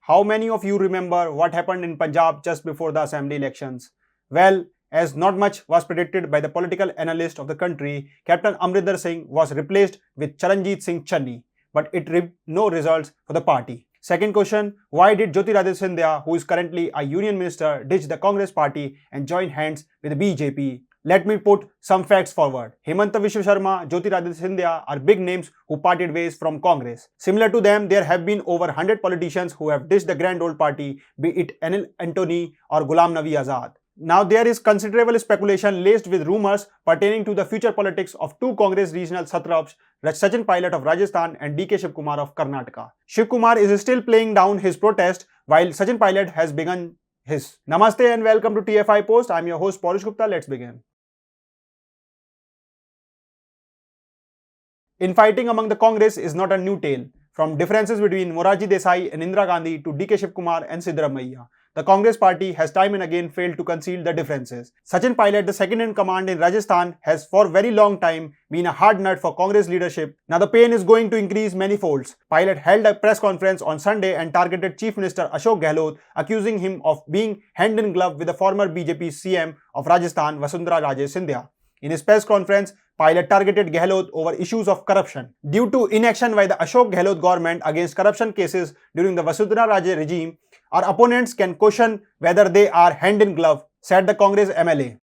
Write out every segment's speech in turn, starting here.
How many of you remember what happened in Punjab just before the assembly elections? Well, as not much was predicted by the political analyst of the country, Captain Amrinder Singh was replaced with Charanjit Singh Channi, but it reaped no results for the party. Second question, why did Jyotiba Scindia, who is currently a union minister, ditch the Congress party and join hands with the BJP? Let me put some facts forward. Hemanta Vishwa Sharma, Jyotiba Scindia are big names who parted ways from Congress. Similar to them, there have been over 100 politicians who have ditched the grand old party, be it Anil Antony or Ghulam Nabi Azad. Now there is considerable speculation laced with rumours pertaining to the future politics of two Congress regional satraps, Sachin Pilot of Rajasthan and DK Shivkumar of Karnataka. Shivkumar is still playing down his protest while Sachin Pilot has begun his. Namaste and welcome to TFI Post. I am your host Paulish Gupta. Let's begin. Infighting among the Congress is not a new tale. From differences between Morarji Desai and Indira Gandhi to DK Shivkumar and Siddaramaiah, the Congress party has time and again failed to conceal the differences. Sachin Pilot, the second in command in Rajasthan, has for very long time been a hard nut for Congress leadership. Now the pain is going to increase many folds. Pilot held a press conference on Sunday and targeted Chief Minister Ashok Gehlot, accusing him of being hand in glove with the former BJP CM of Rajasthan, Vasundhara Raje Scindia. In his press conference, Pilot targeted Gehlot over issues of corruption. Due to inaction by the Ashok Gehlot government against corruption cases during the Vasundhara Raje regime, our opponents can question whether they are hand in glove, said the Congress MLA.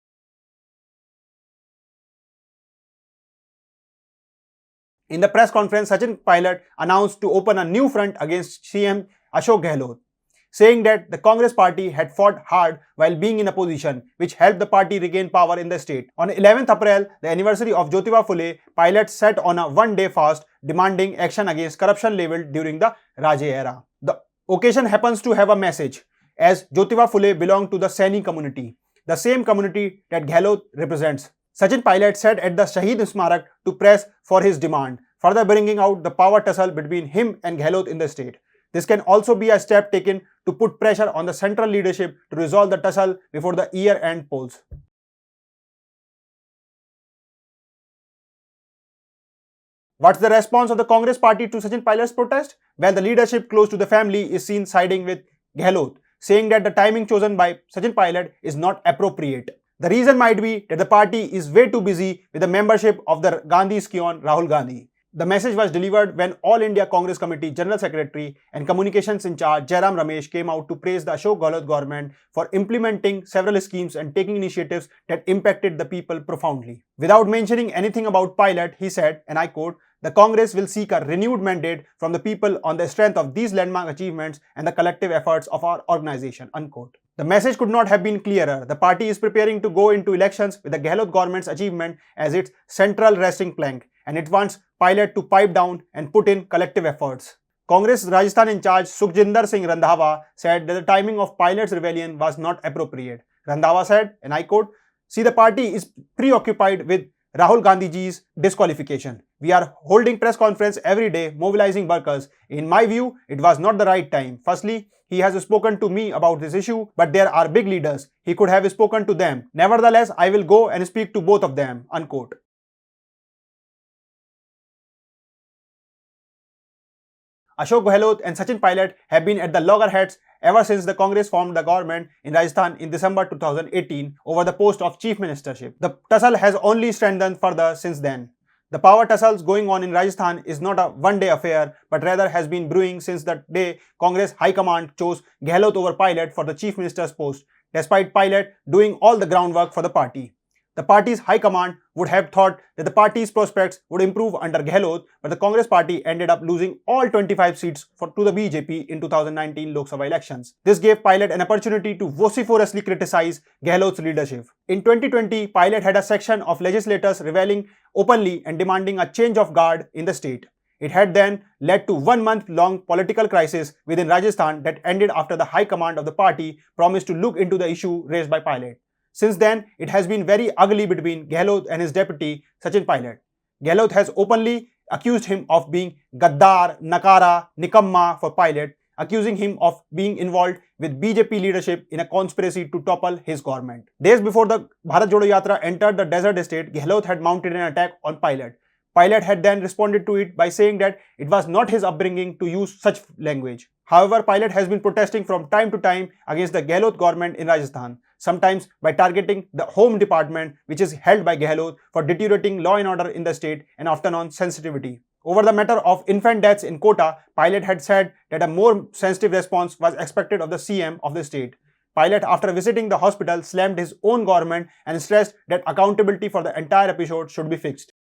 In the press conference, Sachin Pilot announced to open a new front against CM Ashok Gehlot, saying that the Congress party had fought hard while being in opposition, which helped the party regain power in the state. On 11th April, the anniversary of Jyotiba Phule, Pilot set on a one-day fast demanding action against corruption leveled during the Raje era. The occasion happens to have a message, as Jyotiba Phule belonged to the Saini community, the same community that Gehlot represents. Sachin Pilot said at the Shaheed Smarak to press for his demand, further bringing out the power tussle between him and Gehlot in the state. This can also be a step taken to put pressure on the central leadership to resolve the tussle before the year-end polls. What's the response of the Congress party to Sachin Pilot's protest? Well, the leadership close to the family is seen siding with Gehlot, saying that the timing chosen by Sachin Pilot is not appropriate. The reason might be that the party is way too busy with the membership of the Gandhi scion Rahul Gandhi. The message was delivered when All India Congress Committee General Secretary and Communications in charge Jairam Ramesh came out to praise the Ashok Gehlot government for implementing several schemes and taking initiatives that impacted the people profoundly. Without mentioning anything about Pilot, he said, and I quote, "The Congress will seek a renewed mandate from the people on the strength of these landmark achievements and the collective efforts of our organization." Unquote. The message could not have been clearer. The party is preparing to go into elections with the Gehlot government's achievement as its central resting plank, and it wants Pilot to pipe down and put in collective efforts. Congress Rajasthan in charge Sukhjinder Singh Randhawa said that the timing of Pilot's rebellion was not appropriate. Randhawa said, and I quote, "See, the party is preoccupied with Rahul Gandhiji's disqualification. We are holding press conference every day, mobilizing workers. In my view, it was not the right time. Firstly, he has spoken to me about this issue, but there are big leaders. He could have spoken to them. Nevertheless, I will go and speak to both of them." Unquote. Ashok Gehlot and Sachin Pilot have been at the loggerheads ever since the Congress formed the government in Rajasthan in December 2018 over the post of Chief Ministership. The tussle has only strengthened further since then. The power tussles going on in Rajasthan is not a one-day affair, but rather has been brewing since the day Congress High Command chose Gehlot over Pilot for the Chief Minister's post, despite Pilot doing all the groundwork for the party. The party's high command would have thought that the party's prospects would improve under Gehlot, but the Congress party ended up losing all 25 seats to the BJP in 2019 Lok Sabha elections. This gave Pilot an opportunity to vociferously criticize Gehlot's leadership. In 2020, Pilot had a section of legislators reveling openly and demanding a change of guard in the state. It had then led to 1 month-long political crisis within Rajasthan that ended after the high command of the party promised to look into the issue raised by Pilot. Since then, it has been very ugly between Gehlot and his deputy, Sachin Pilot. Gehlot has openly accused him of being Gaddar, Nakara, Nikamma for Pilot, accusing him of being involved with BJP leadership in a conspiracy to topple his government. Days before the Bharat Jodo Yatra entered the desert state, Gehlot had mounted an attack on Pilot. Pilot had then responded to it by saying that it was not his upbringing to use such language. However, Pilot has been protesting from time to time against the Gehlot government in Rajasthan, sometimes by targeting the Home Department, which is held by Gehlot, for deteriorating law and order in the state and often on sensitivity. Over the matter of infant deaths in Kota, Pilot had said that a more sensitive response was expected of the CM of the state. Pilot, after visiting the hospital, slammed his own government and stressed that accountability for the entire episode should be fixed.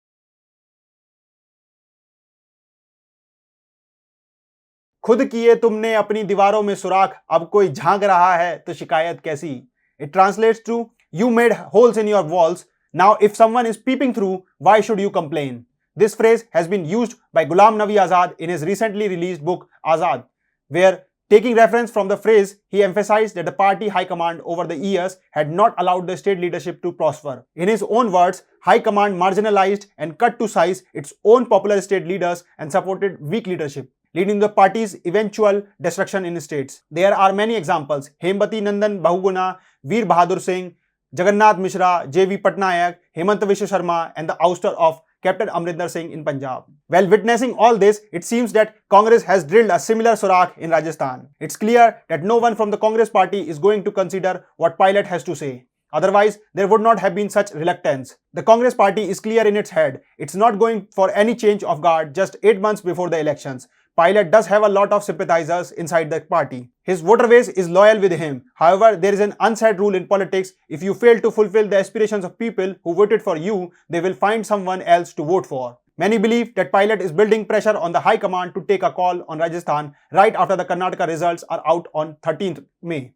खुद किए तुमने अपनी दीवारों में सुराख, अब कोई झांक रहा है तो शिकायत कैसी? It translates to, you made holes in your walls, now if someone is peeping through, why should you complain? This phrase has been used by Ghulam Nabi Azad in his recently released book Azad, where, taking reference from the phrase, he emphasized that the party high command over the years had not allowed the state leadership to prosper. In his own words, high command marginalized and cut to size its own popular state leaders and supported weak leadership, leading to the party's eventual destruction in states. There are many examples: Hembati Nandan Bahuguna, Veer Bahadur Singh, Jagannath Mishra, J.V. Patnaik, Hemant Vishwa Sharma, and the ouster of Captain Amrinder Singh in Punjab. While witnessing all this, it seems that Congress has drilled a similar surak in Rajasthan. It's clear that no one from the Congress party is going to consider what Pilot has to say. Otherwise, there would not have been such reluctance. The Congress party is clear in its head. It's not going for any change of guard just 8 months before the elections. Pilot does have a lot of sympathizers inside the party. His voter base is loyal with him. However, there is an unsaid rule in politics: if you fail to fulfill the aspirations of people who voted for you, they will find someone else to vote for. Many believe that Pilot is building pressure on the high command to take a call on Rajasthan right after the Karnataka results are out on 13th May.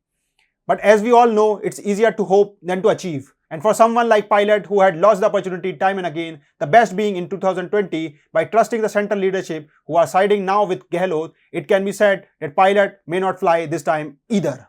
But as we all know, it's easier to hope than to achieve. And for someone like Pilot, who had lost the opportunity time and again, the best being in 2020, by trusting the central leadership who are siding now with Gehlot, it can be said that Pilot may not fly this time either.